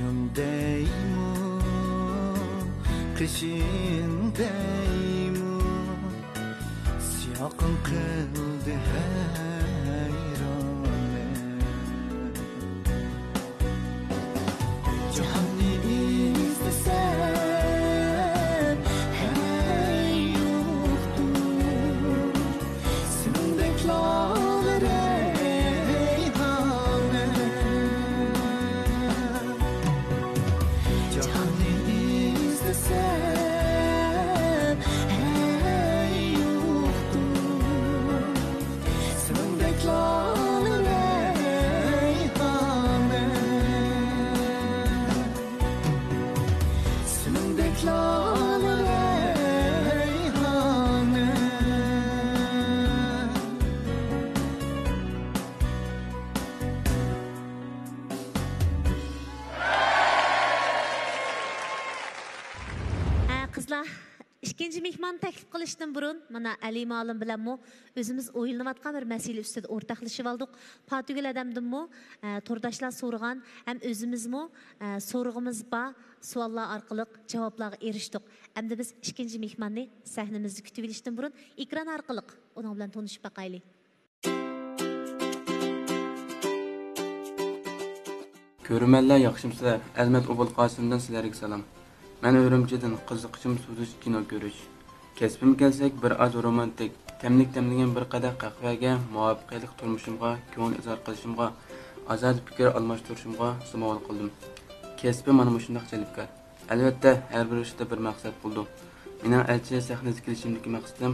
Kızındayım, kışındayım, siyahın kıldı hayranım. Cihanı istesem hey yoktur. Senin bekler reyhane. Cihanı istesem hey yoktur. Senin bekler reyhane. Senin bekler reyhane. Qizlar, ikkinchi mehmonni taklif qilishdan burun mana Alima olim bilanmi o'zimiz o'ylanayotgan bir masala ustida o'rtoqlashib oldik. Patugul adamdinmi to'rdoshlar so'rgan, ham o'zimizmi so'rg'imiz bor, savollar orqali javoblarga erishdik. Endi biz ikkinchi mehmonni sahnamizda kutib olishdan burun ekran orqali uning bilan tanishib boqaylik. Ko'rmanlar yaxshimsizlar. Azmat Obulqosimdan sizlarga salom. Men Urumchidan qiziqishim suzish, kino ko'rish. Kasbim kelsak bir oz romantik, tamlik-tamligan bir qadah qahvaga, muvaffaqiyatli turmushimga, ko'ngil izhor qilishimga, azad fikr almashtirishimga samoval qildim. Kasbim mana shunday jalbkor. Albatta, har bir ishda bir maqsad bo'ldi. Mening elchi sahnasiga kelishimdagi maqsadim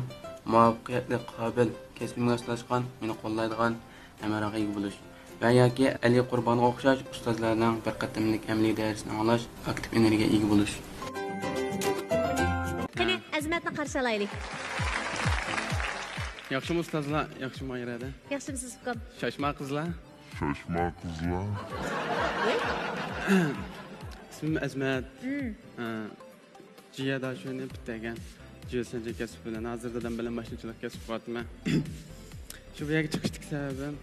muvaffaqiyatli, qobil, kasbimga aslashgan, meni qo'llaydigan amaraga ega bo'lish. Va yoki Ali Qurbonga o'xshash ustozlarning bir qatimlik amaliy darsini anglash, aktiv energiyaga ega bo'lish. Qani Azmatni qarshi olaylik. Yaxshimi ustozlar, yaxshimi ayrada? Yaxshimisiz ukam? Shoshma qizlar. Shoshma qizlar. İsmim Azmat. Ciyada şöyle bittigen. Ciyasınca kesip bilen. Hazırdadan bilen başlıçılık kesip batma. Şu bir yere çıkıştık sebebim.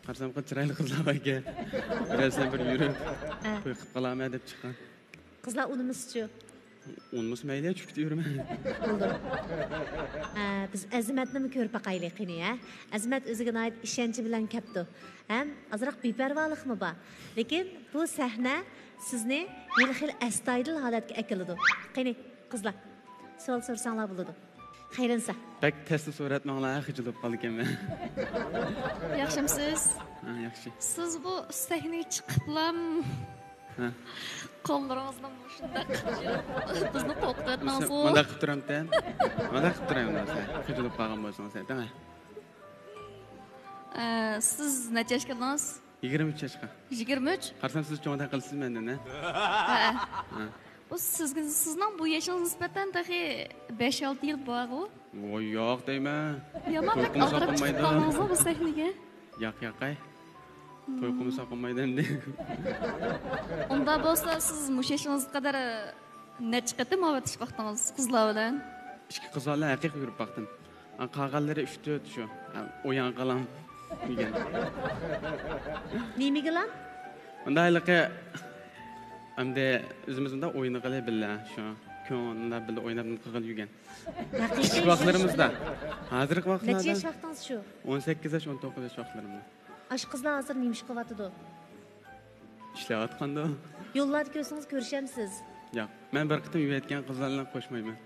Qarsam qil chiroyli qizlar baka. Birazdan bir yurib, qo'y qilib qolaman deb chiqqan. Qizlar unimizchi? Unimiz mayli, chukdi yuraman. Bo'ldi. Biz Azmatni ko'rib boqaylik qani, ha? Azmat o'ziga oid ishonchi bilan kapdi. Ham azroq beparvolikmi bor. Lekin bu sahna sizni bir xil astoydil holatga akiladi. Qani, qizlar, savol so'rasanglar bo'ladi. Xayrinsa. Bak testi so'ratmanglar, xijilib qolganman. Yaxshimisiz? Ha, yaxshi. Siz bu sahnaga chiqiblam. Ha. Qo'ng'irog'izdan shunday bizni qo'rqitmayapsiz. Mana qilib turamdan. Mana qilib turaman sen. Xijilib qolgan bo'lsangiz, aytma. Siz necha yoshga kirdingiz? 23 yoshga. 23? Qarsam siz cho'ngda qilsiz mendan, ha? Ha. Bu sizning bu yoshingiz nisbatan taxi 5-6 yil bor-ku. Voy, yo'q deyman. Yomon, og'rib chiqqaningizmi bu sahnaga? Yo'q, yo'q, ay. Toy qilmasa qolmaydi endi. Unda bo'lsa siz mushashingizga qadar necha qatim avatish vaqtingiz qizlar bilan? Ikki qizlarlar haqiqiy yurib baqdim. Qolganlari 3-4 shu. O'yan qalam degan. Nimaga lan? Undayliqi hamda o'zimizda o'yini qilib billa shu ko'ngilda billa o'ynab qilgan yurgan. Haqiqiy vaqtlarimizda. Hozirgi vaqtlarda. Necha yosh vaqtingiz shu? 18 yosh, 19 yosh vaqtlarimda. Ash qizlar hozir nima ish qilyapti? Ishlayotganda. Yo'llarda ko'rsangiz ko'rishamsiz. Yo'q, men bir qitim yurayotgan qizlar bilan qo'shmayman.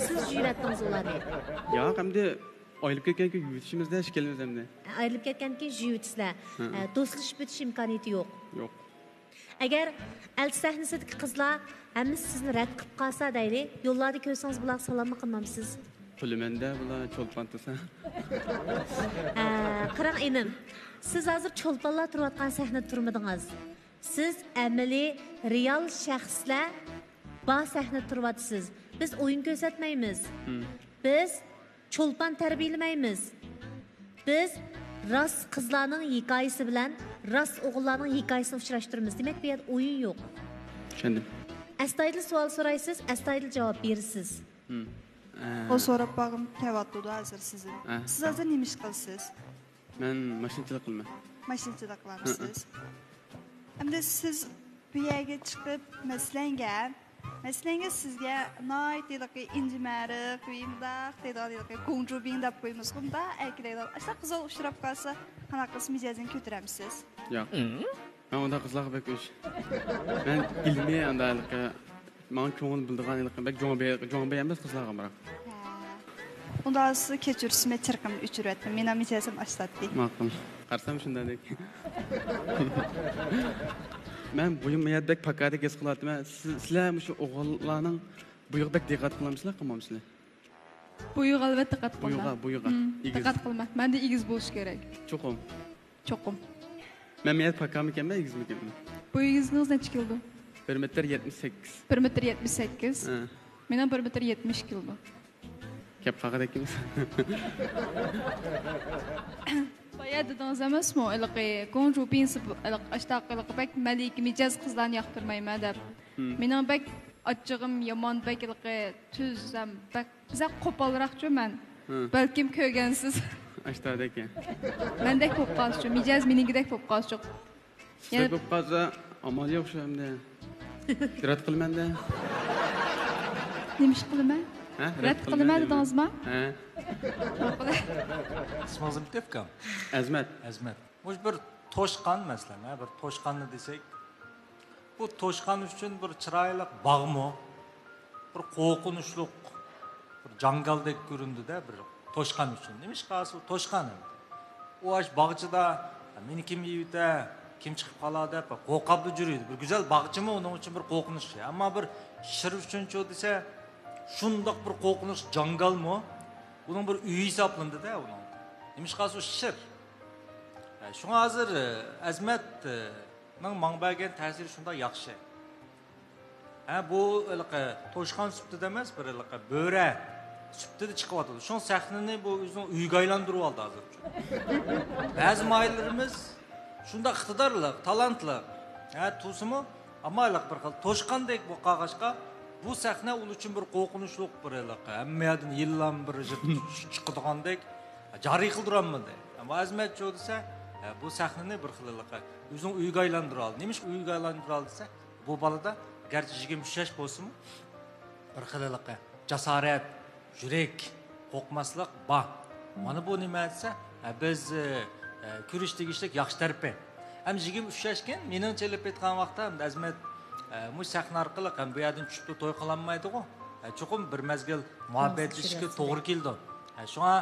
Siz yuratdingiz ularni. Yo'q, hamda oyilib ketgan-ku yutishimizda ishkelimiz hamda. Ayrilib ketganki yutisizlar. Do'stlashib o'tish imkoniyati yo'q. Yo'q. Agar elchi sahnasidagi qizlar hammasi sizni rad qilib qolsa deyli, yo'llarda ko'rsangiz bular salom qilmamsiz. Pulimanda bular cho'lpon tursa. Qarang inim. Siz hozir cho'lponlar turayotgan sahnada turmadingiz. Siz amaliy, real shaxslar bor sahnada turyapsiz. Biz o'yin ko'rsatmaymiz. Biz cho'lpon tarbiyalamaymiz. Biz rast qizlarning hikoyasi bilan rast o'g'illarning hikoyasini uchrashtiramiz. Demak, bu yerda o'yin yo'q. Tushundim. Astoydil savol so'raysiz, astoydil javob berasiz. O so'rab bag'im kelyapti hozir sizni. Siz hozir nima ish qilasiz? Men mashinchilik qilaman. Mashinchilik qilasiz. Endi siz bu yerga chiqib maslanga sizga noytiliqi injimariq, vimdaq, tedaliqi konjubing deb qo'ymiz. Bunda aytlaydi. Ashta qizlar uchrab qolsa, qanaqa mijozini ko'taramsiz? Yo'q. Men unda qizlarga bek o'sh. Men ilmiy andaliqi men ko'ngil bildirganliqim bek jo'ngbe emas qizlarga biroq. Unda siz kechirishme chirqim uchiryapti. Meni mijozim ashtadi. Ma'qul. Qarsam shundadek. Men buyumiyatdek pakadek his qilyapman. Sizlar shu o'g'illarning buyuqdek diqqat qilamsizlar, qilmamsizlar? Buyuq albatta diqqat qilma. Buyuqa. Diqqat qilma. Menda igiz bo'lish kerak. Cho'qim. Men miyat pakam ekanman, igizmi ekanman? Bu igizingiz necha keldi? 1.78 m. 1.78 m. Meni 1.70 keldi. Gap haqida ikimiz. Boya dedingiz emasmi? Iliqi konju prinsip ashtaqiliq bak malik mijoz qizlarni yoqtirmayman deb. Mening bak ochig'im yomon bak iliqi tuzam bak biza qo'polroqchi men. Balkim ko'rgansiz. Ashtada ekan. Mendek bo'lib qolsa, mijoz meningidek bo'lib qolsa. Yana bo'lib qolsa, amal yo'q shu hamda. Rad qilmanda. Nima ish qilaman? Rad qilmadi dedingizmi? İsmingizni bityapkan? Azmat. Mush bir to'shqon masalan, bir to'shqonni desak, bu to'shqon uchun bir chiroyli bog'mi, bir qo'rqinchli, bir jangaldek ko'rindi-da bir to'shqon uchun. Nima ish qilsa to'shqon. U ash bog'chida meni kim yeydi, kim chiqib qoladi deb qo'rqib yuradi. Bir go'zal bog'chimi uning uchun bir qo'rqinch. Ammo bir shir uchun-chi desa, shundoq bir qo'rqinch jangalmi? Bunun bir uyi hisoblanadi-da uning. Nima ish qilsa shir. Shunga hozir Azmatning manbagan ta'siri shunda yaxshi. Bu to'shqon suptida emas, bir bo'ra suptida chiqyapti. Shu sahnani bu o'zining uyiga aylantirib oldi hozir. Ba'zi maylarimiz shunda iqtidorli, talantli. Tusimi, ammo bir xil to'shqondek bu qog'ozga bu sahna ul uchun bir qo'rqinchli bir hammadan yillam bir chiqadigandak joriy qildiramadi. Ammo Azmat desa bu sahnani bir xilliqqa o'zining uyiga aylantirib oldi. Nima ish uyiga aylantirib oldi desa, bu balada garchi 23 yosh bo'lsa-mu, bir xilliqqa jasorat, yurak, qo'rqmaslik bor. Mana bu nima desa, biz kurish tegishlik yaxshi tarafi. Ham 23 yoshgan, meningcha lep aytgan vaqtda Azmat bu sahna orqali ham bu yerdan tushib to'y qilolmaydi-ku. Chuqur bir mezgil muhabbatlashishga to'g'ri keldi. Shunga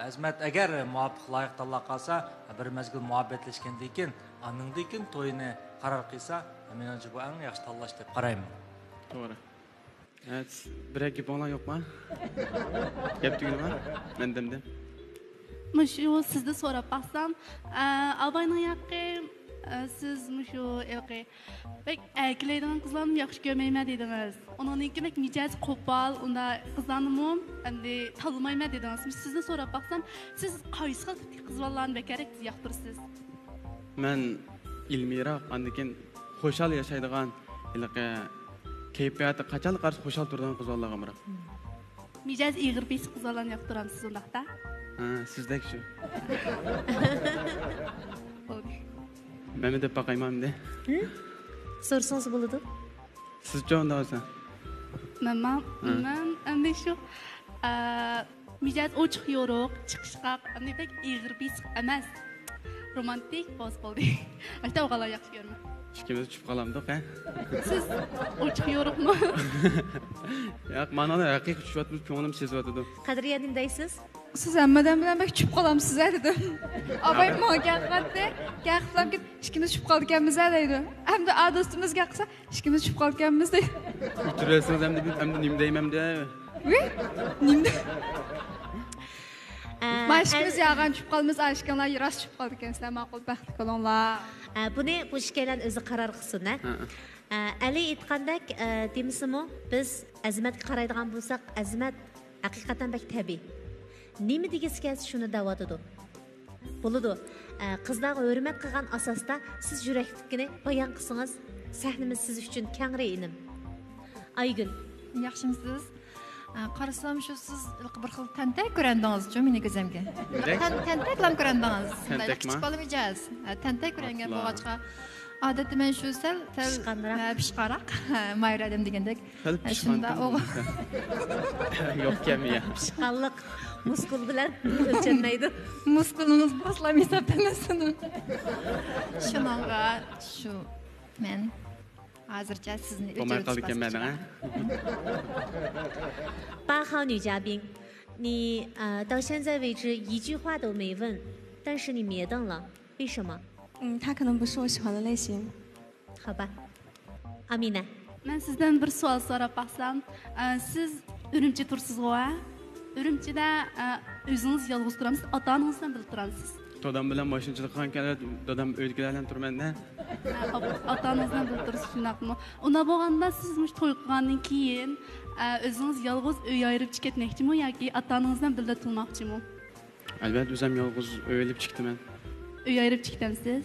Azmat agar muvaffaq loyiq tanlab qolsa, bir mezgil muhabbatlashgandan keyin, andan keyin to'yini qaror qilsa, menimcha bu eng yaxshi tanlash deb qarayman. To'g'ri. Bir gap olan yo'qmi? Gap tugilmi? Mendimda. Mushu sizni so'rab qolsam, Albayning yoqqi siz mushu elqi bek erkaklardan qizlarni yaxshi ko'rmayman dedingiz. Uninki bek mijoz qo'pol, unda qizlarni endi tanımayman dedingiz. Sizni so'rab qolsam, siz qaysi xil qizlarni bekarak yoqtirasiz? Men ilmiroq, andikin xo'shal yashaydigan, kayfiyati qachonlik qarshi xo'shal turadigan qizlarga amroq. Mijaz ig'ir besiq qizlarni yoqtiramsiz undaqda? Ha, sizdek shu. Men deb baqayman-da. Sorsangiz bo'ladi. Sizcha unda olsa? Men endi shu mijaz ochiq yo'roq, chiqishqaq, endi bek ig'ir besiq emas. Romantik boz bo'ldi. Ashta o'g'allar yaxshi ko'raman. İkimiz tushib qolamdik, ha? Siz ochiq yo'roqmi? Yo'q, men ona haqiqiy tushyapmiz, ko'nglim sezyapti. Qadriya nima deysiz? Siz hammadan bilan bak tushib qolamsiz dedim. Abay menga gapirdi. Gapirib ikkimiz tushib qolganmiz deydi. Hamda adostimizga qilsa ikkimiz tushib qolganmiz deydi. O'tirasiz hamda nima deyman-da. Nima? Başımız yağan tushib qolmiz, aşkanlar ras tushib qoldi ekanlar, ma'qul baxtli bo'linglar. Buni bu ishkalan o'zi qaror qilsin, ha. Ali aytgandek, demisimi, biz azimatga qaraydigan bo'lsak, azimat haqiqatan bak tabiiy. Nima degisi kelsa shuni davatidi. Bo'ladi. Qizlarga hurmat qilgan asosda siz yuraklikni bayon qilsangiz, sahnamiz siz uchun kengri inim. Aygul, yaxshimisiz? Qarasam shu siz bir xil tantak ko'randingiz-ku meni ko'zimga. Tantak bilan ko'randingiz. Kichik bola mijaz. Tantak ko'rangan bo'lg'achqa odatda men shu sal pishqaroq mayra adam degandek. Shunda yo'q kamiya. Pishqanliq muskul bilan o'lchanmaydi. Muskulingiz boslamay hisoblanmasin. Shunga shu men hozircha sizni o'chirib 8号女嘉宾，你到现在为止一句话都没问，但是你灭灯了，为什么？他可能不是我喜欢的类型。好吧，阿米呢？ Ben sizden bir sual sorab baxsam, siz Ürümçi tursizmi? Ürümçide özünüz yalnız turamsiz, ota-onangizdan bilib turasiz. Dadam bilan mashinchilik qilgan, dadam uydagilardan turmanda. Ota-onangizdan bilib turasiz shundaqmi? Unda bo'lganda siz to'y qilgandan keyin o'zingiz yolg'iz uy ayirib ketmoqchimi yoki ota-onangizdan birga turmoqchimi? Albatta, o'zim yolg'iz o'ylab chiqdim. Uy ayirib chiqdimsiz?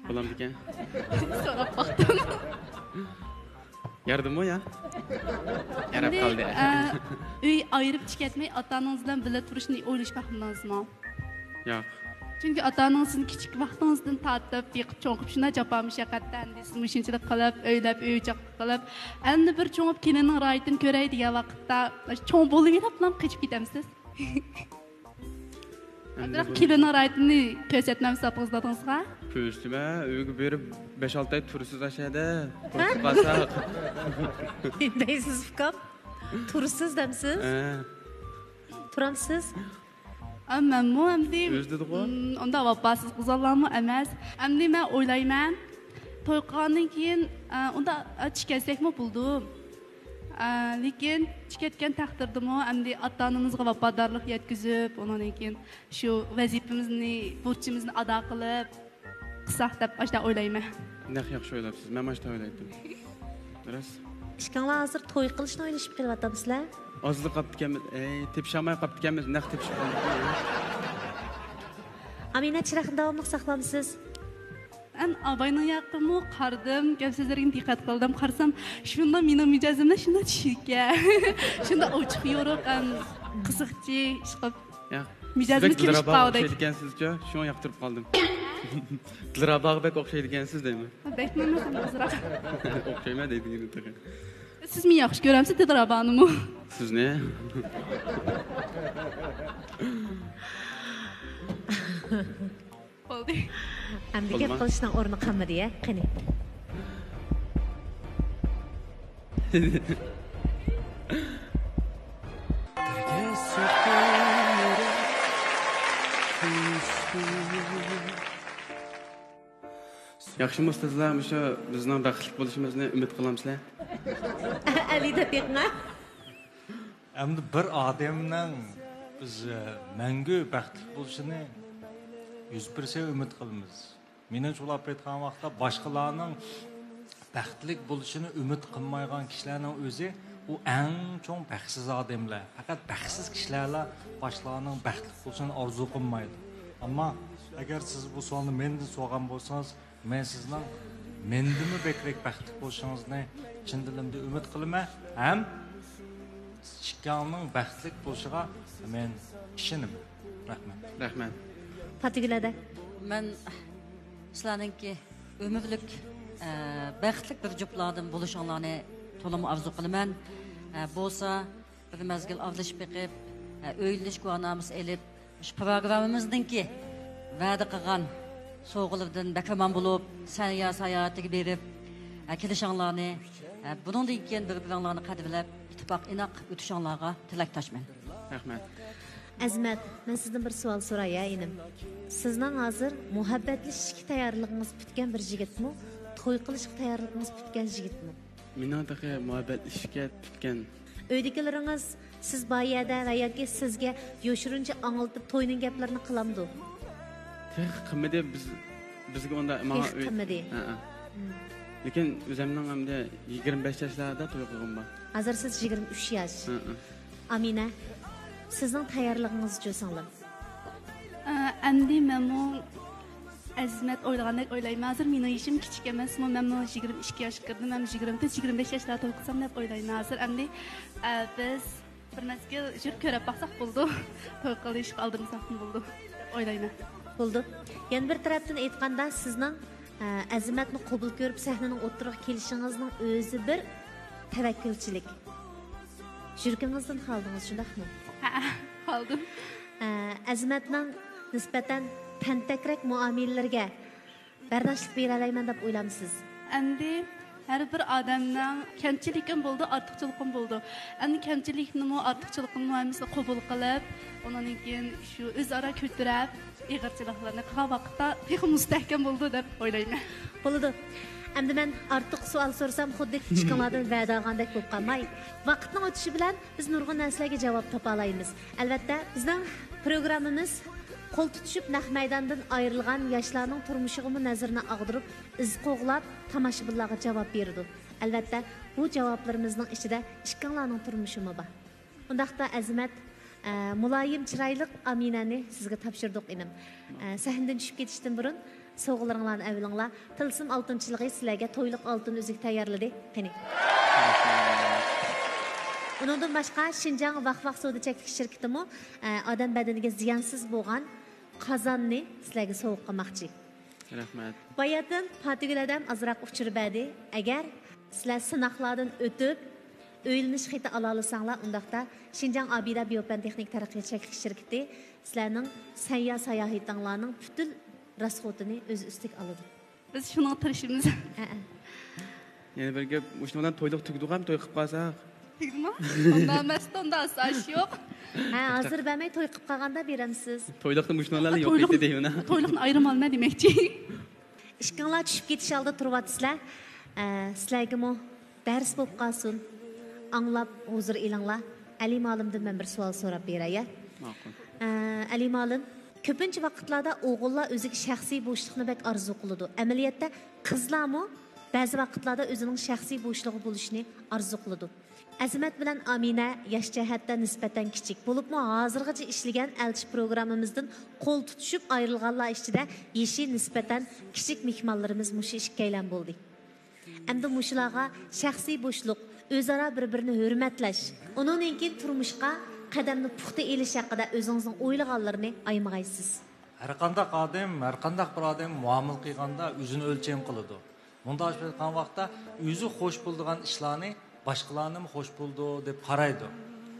Bo'lamdi ekan. So'rab baxdim. Yardımı ya? Yarab qoldi. Uy ayirib ketmay ota-onangizdan birga turishni o'ylash baxtindingizmi? Yo'q. Chunki ota-onangiz sizni kichik vaqtingizdan tortib, yiqib cho'ngib shuna jafo mushaqqatdan siz mushinchilik qilib, o'ylab, uychoq qilib, endi bir cho'ngib kelinning raytini ko'ray degan vaqtda cho'ng bo'lib ham qochib ketamsiz. Biroq kelinning raytini ko'rsatmam sapingizda Ko'rsatma, uyga berib 5-6 oy tursiz aşağıda. Qolsak. Deysiz fikam? Tursiz demsiz? Turamsiz? Ammo endi unda vafosiz qizlarmi emas. Endi men o'ylayman, to'y qilgandan keyin unda chiqaysakmi bo'ldi. Lekin chiqayotgan taqdirdami endi ota-onamizga vafodorlik yetkazib, undan keyin shu vazifamizni, burchimizni ado qilib qilsak deb ashta o'ylayman. Naq yaxshi o'ylabsiz. Men ashta o'ylaydim. Biroz. Ishqanlar hozir to'y qilishni o'ylashib kelyapsizlar? Ozli qaptikanmiz, tepshamay qaptikanmiz, naq tepishib qoldik. Amina chiraqni davomli saqlamsiz? Ben abayning yaqinmi qardim, gap so'zlarga diqqat qildim. Qarsam, shunda mening mijozimda shunda tushirga. Shunda ochiq yo'roq, qiziqchi chiqib. Yo'q. Mijozimiz kelishib qoldi. O'xshaydigansiz-ku, shuni yoqtirib qoldim. Dilrabog'bek o'xshaydigansiz deymi? Bekmanmasam qizroq. O'xshayma deydi. Siz meni yaxshi ko'ramsiz, Dilrabog'nimi? Sizni? Bo'ldi. Endi gap qilishning o'rni qolmadi-ya, qani. Yaxshimi ustozlar, shu bizning baxtli bo'lishimizni umid qilamizlar. Ali deb yiqma. Endi bir odamning biz mangu baxtli bo'lishini 100% umid qilamiz. Meni cho'lab aytgan vaqtda boshqalarning baxtli bo'lishini umid qilmaydigan kishilarning o'zi u eng cho'ng baxtsiz odamlar. Faqat baxtsiz kishilar boshqalarning baxtli bo'lishini orzu qilmaydi. Ama eğer siz bu sualni menden soğan bolsanız, men sizden mendimi bekrek baxtli bo'lishingizne chin dilimda umid qilaman. Ham chiqqanning baxtli bo'lishiga men ishonaman. Rahmat. Rahmat. Fatigilada. Men sizlarninki ömürlük baxtli bir jupladan bo'lishinglarni to'liq arzu qilaman. Bo'lsa bir mezgil avlashib beqib, o'yilish guvanamiz elib, shu programmamizdanki va'da qilgan soğuqlardan bakaman bulup, sayahatiga berib, kelishinglarni, buningdan keyin bir-biringlarni qadrlab, ittifoq inoq o'tishinglarga tilakdoshman. Rahmat. Azmat, men sizdan bir savol so'rayay edim. Sizning hozir muhabbatlashishga tayyorligingiz bitgan bir yigitmi? To'y qilishga tayyorligingiz bitgan yigitmi? Mening taqa muhabbatlashishga bitgan. Uydagilaringiz siz bayada va yoki sizga yoshirincha anglitib to'yning gaplarini qilamdi. Qilmadi bizga onda mana qilmadi. Lekin o'zimning hamda 25 yoshlarda to'y qilgan bor. Hozir siz 23 yosh. Amina, sizning tayyorligingiz jo'sanglar. Endi menmo Azmat o'ylagandek o'ylayman. Hozir mening yoshim kichik emas, menmo 22 yoshga kirdim. Men 24-25 yoshlarda to'y qilsam deb o'ylayman. Hozir endi biz bir mazgil yurib ko'rib baqsaq bo'ldi. To'y qilishga oldimizdan bo'ldi deb o'ylayman. Bo'ldi. Yana bir tarafdan aytganda sizning Azmatni qabul ko'rib sahnaning o'tiriga kelishingizning o'zi bir tavakkulchilik. Yurgingizdan xoldingiz, shundaqmi? Ha, xoldim. Azmatning nisbatan tantakrak muomalalarga bardoshlik bera olmayman deb o'ylamsiz? Endi her bir odamning kamchilikim bo'ldi, ortiqchilikim bo'ldi. Endi kamchilikni ortiqchilikni hammasini qabul qilib, undan keyin shu o'zaro ko'tarib, ig'irchiliklarni qilgan vaqtda pek mustahkam bo'ldi deb o'ylayman. Bo'ldi. Endi men ortiq savol so'rsam, xuddi kichkinalardan va'da olgandek bo'lib qolmay, vaqtning o'tishi bilan biz nurg'un narsalarga javob topa olamiz. Albatta, bizning programmamiz qo'l tutishib naq maydondan ayrilgan yoshlarning turmushiga nazarni ag'dirib, iz qo'g'lab tomoshabinlarga javob berdi. Albatta, bu javoblarimizning ichida ishqinglarning turmushimi bor. Undaqda Azmat muloyim chiroyli Aminani sizga topshirdik edim. Sahnadan tushib ketishdan burun sovg'alaringlarni avvalinglar tilsim oltinchiligi sizlarga to'yliq oltin uzuk tayyorladi. Qani. Undan boshqa Xinjiang vaqt savdo cheklanish shirkatimi odam badaniga ziyonsiz bo'lgan qozonni sizlarga sovg'a qilmoqchi. Rahmat. Bayatdan Fatigilada azroq uchirib berdi. Agar sizlar sinoqlardan o'tib o'ylanish xita ola olsanglar, undaqda Xinjiang Abida Bioplan Texnik taraqqiyot cheklanish shirkati sizlarning sayohatinglarning butun rasxotini o'z ustiga oladi. Biz shuni tirishimiz. Yana bir gap, o'shundan to'yliq tugdi ham to'y qilib qolsak. Tugdimi? Ondan mastonda asosh yo'q. Ha, hozir bermay to'y qilib qolganda beramsiz. To'yliqni mushnolarni yo'q etdi deyman. To'yliqni ayrim olma demakchi. Ishqinglar tushib ketish oldi turibsizlar. Sizlarga mo dars bo'lib qolsin. Anglab huzur elinglar. Ali Malimdan men bir savol so'rab beray. Ma'qul. Ali Malim, ko'pincha vaqtlarda o'g'illar o'ziga shaxsiy bo'shliqni bek orzu qiladi. Amaliyotda qizlarmi ba'zi vaqtlarda o'zining shaxsiy bo'shlig'i bo'lishini orzu qiladi. Azmat bilan Amina yosh jihatdan nisbatan kichik bo'libmi, hozirgacha ishlagan elchi programmamizdan qo'l tutishib ayrilganlar ichida yeshi nisbatan kichik mehmonlarimiz mushi ishkaylan bo'ldi. Endi mushularga shaxsiy bo'shliq, o'zaro bir-birini hurmatlash, undan keyin turmushga qadamni puxta elish haqida o'zingizning o'ylaganlarini aymag'aysiz. Har qanday bir odam muomala qilganda o'zini o'lcham qiladi. Bunda aytgan vaqtda o'zi xush bo'lgan ishlarni başqalarını mı hoş buldu deb qaraydı.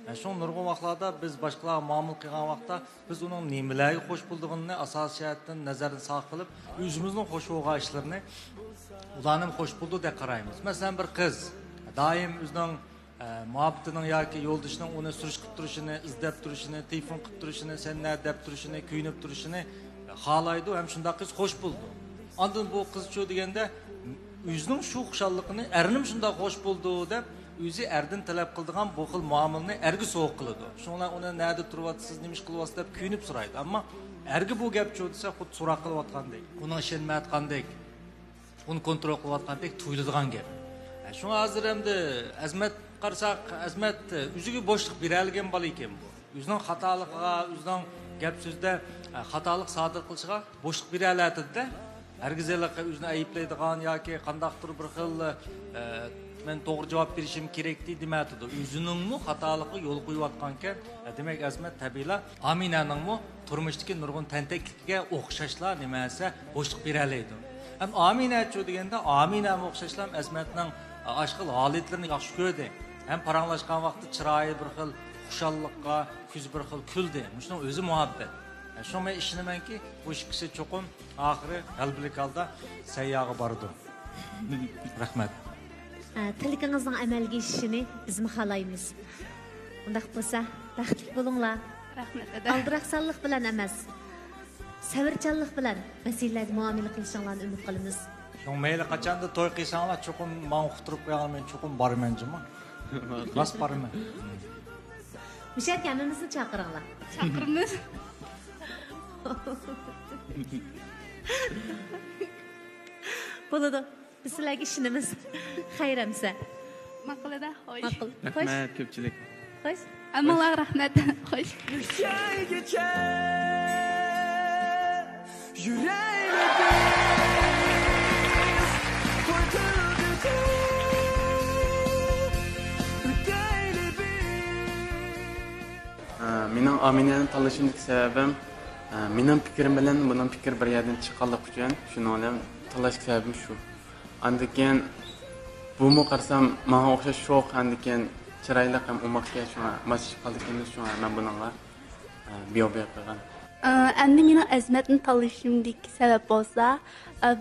Yani şu nurgun vaqtlarda biz başqalarga muomala qilgan vaqtda biz uning nimalarga hoş bulduğunu asosiyatdan nazardan saqlab qilib, o'zimizning hoş bo'lgan ishlarini ularning hoş buldu deb qaraymiz. Masalan bir qiz doim o'zining muhabbetining yoki yo'ldoshining uni surish qilib turishini, izlab turishini, telefon qilib turishini, sen nima deb turishini, kuyinib turishini xohlaydi, ham shunday qiz hoş buldu. Ondan bu qiz-chu deganda o'zining shu xushalligini ernim shunday xo'sh bo'ldi deb o'zi erdan talab qildigan bu xil muomalani erga so'q qiladi. Shunlar uni nada turyapsiz, nima ish qilyapsiz deb kuyinib so'raydi. Ammo erga bu gapchi desa xuddi so'roq qilayotgandek, uni ishonmayotgandek, uni kontrol qilayotgandek tuyuladigan gap. Shunga hozir endi Azmat qarasak, Azmat o'ziga bo'shliq bera olgan bola ekan bu. O'zining xatoligiga, o'zining gap so'zda xatolik sodir qilishga bo'shliq bera oladida hargizlarga o'zini ayblaydigan yoki qandaqdir bir xil men to'g'ri javob berishim kerak demaydi. O'ziningmi xatolikqa yo'l qo'yayotgan ekan. Demak, Azmat tabiiyla Aminaningmi turmushdagi nurg'un tantaklikka o'xshashlar nimasi bo'shliq bera oladi. Ham Aminachu deganda Aminam o'xshashlar Azmatning aşkıl holatlarini yaxshi ko'rdi. Ham paranglashgan vaqtda chiroyi bir xil xushalliqqa, ko'zi bir xil kuldi. Shuning o'zi muhabbat. Shunga men ishonamanki, bu ikkisi cho'qim oxiri qalblik holda sayyoga bordi. Rahmat. Tilingizning amalga oshishini biz xohlaymiz. Undaq bo'lsa, baxtli bo'linglar. Rahmat. Aldiraqsanlik bilan emas, savrchanlik bilan masalalarga muomala qilishinglarni umid qilamiz. Şun meyli kaçanda toy kıysanlar çokum man uxturup koyalım ben çokum barmencimi. Nasıl barmen? Müşet kendimizni çakırınlar. Çakırınız. Buludu. Biz sizlerge işinimiz. Hayramsa. Makılı da hoş. Makıl. Rahmet köpçülük. Hoş. Amalar rahmet. Hoş. Mening Aminani tanlashimdagi sababim mening fikrim bilan buning fikr bir yerdan chiqqanlik uchun shuni ham tanlash sababim shu. Andikan bumi qarsam menga o'xshash sho'x andikan chiroyli ham umoqga shuna mos chiqqanligim shuna men buningga biyobiy qilgan. Endi meni Azmatni tanlashimdagi sabab bo'lsa,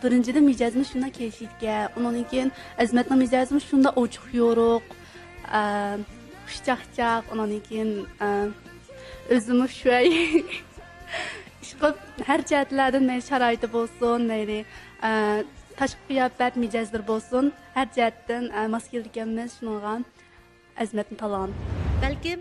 birinchidan mijozim shunday kelishga, undan keyin Azmatning mijozi shunday ochiq yo'ruq, xushchaqchaq, undan keyin özümü şöyle işqib her cihetlerden ne şaraiti bolsun, neydi taşqi qiyafat mijazlar bolsun, her cihetten mas kelganmiz shunga Azmatni talan. Balkim